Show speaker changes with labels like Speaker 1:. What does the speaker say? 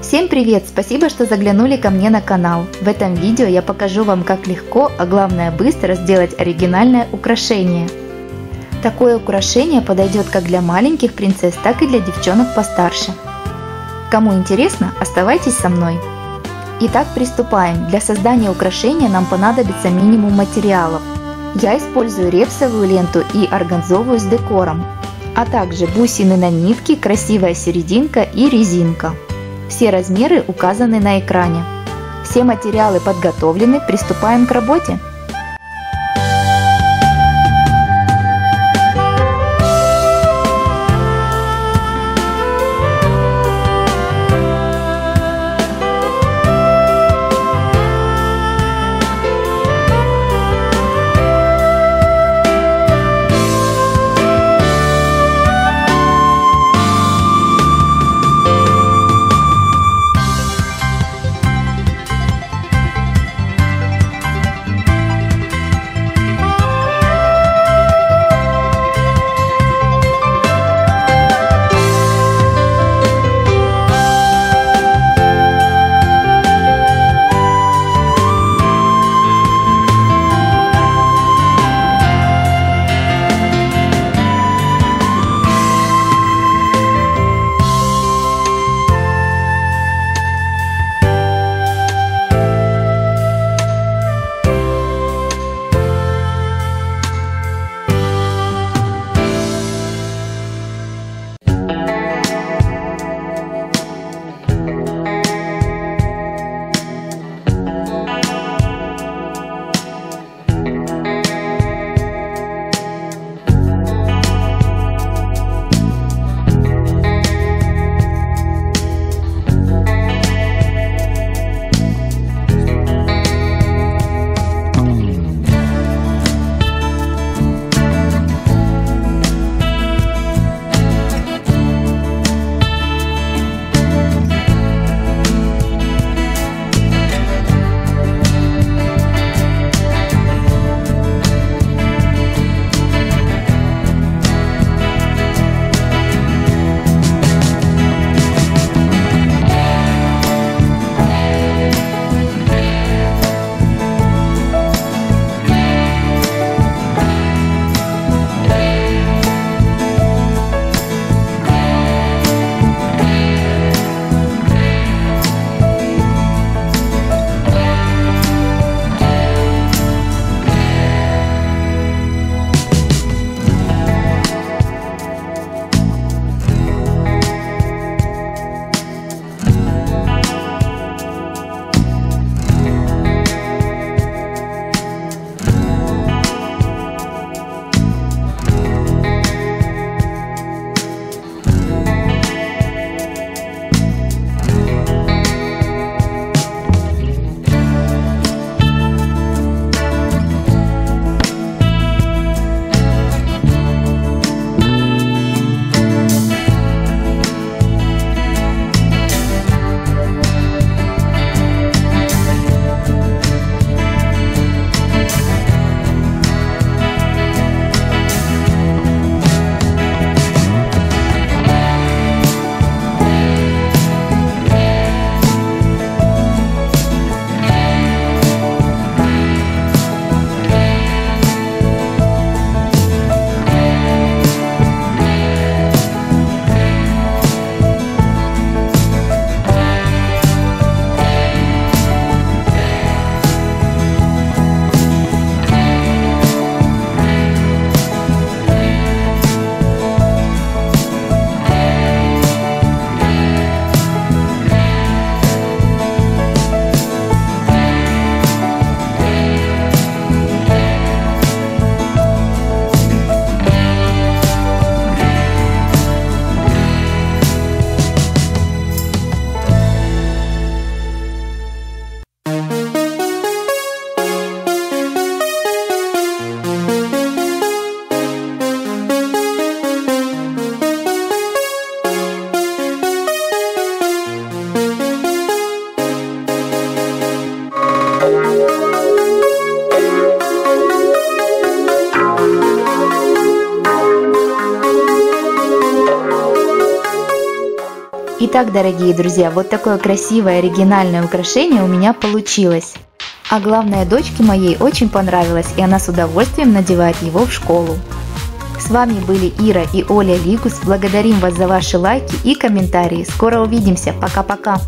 Speaker 1: Всем привет! Спасибо, что заглянули ко мне на канал. В этом видео я покажу вам, как легко, а главное быстро сделать оригинальное украшение. Такое украшение подойдет как для маленьких принцесс, так и для девчонок постарше. Кому интересно, оставайтесь со мной. Итак, приступаем. Для создания украшения нам понадобится минимум материалов. Я использую репсовую ленту и органзовую с декором, а также бусины на нитке, красивая серединка и резинка. Все размеры указаны на экране. Все материалы подготовлены, приступаем к работе. Итак, дорогие друзья, вот такое красивое оригинальное украшение у меня получилось. А главное, дочке моей очень понравилось, и она с удовольствием надевает его в школу. С вами были Ира и Оля Лигус. Благодарим вас за ваши лайки и комментарии. Скоро увидимся. Пока-пока.